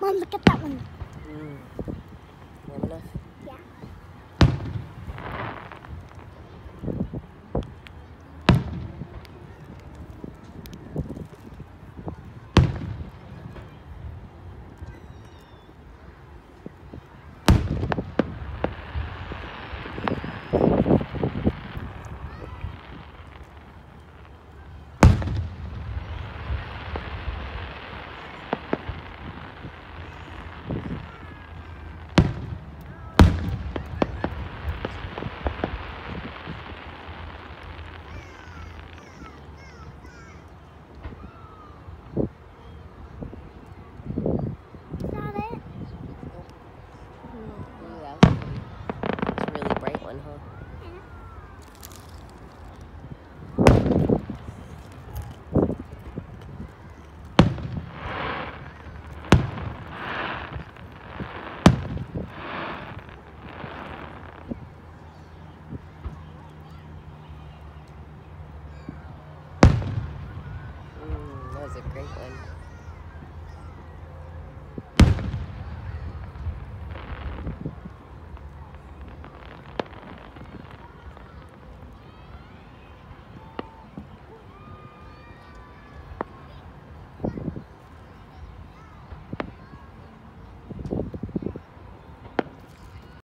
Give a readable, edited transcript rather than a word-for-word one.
one. Look at that one. Warm enough? Yeah. Is that it? Ooh, that was pretty. It's a really bright one, huh? Yeah. That was a great one.